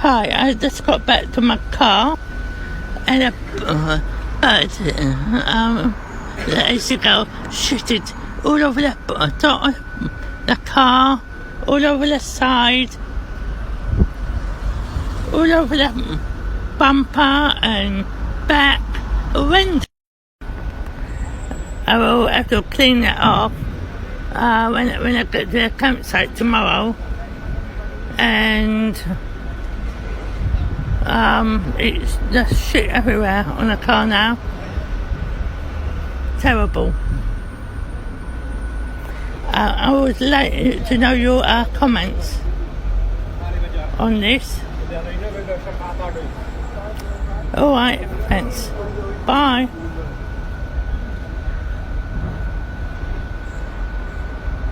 Hi, I just got back to my car and a bird, the AC girl shitted all over the top of the car, all over the side, all over the bumper and back, horrendous. I will have to clean it off when I get to the campsite tomorrow, and it's just shit everywhere on the car now. Terrible. I would like to know your comments on this. Alright, thanks. Bye.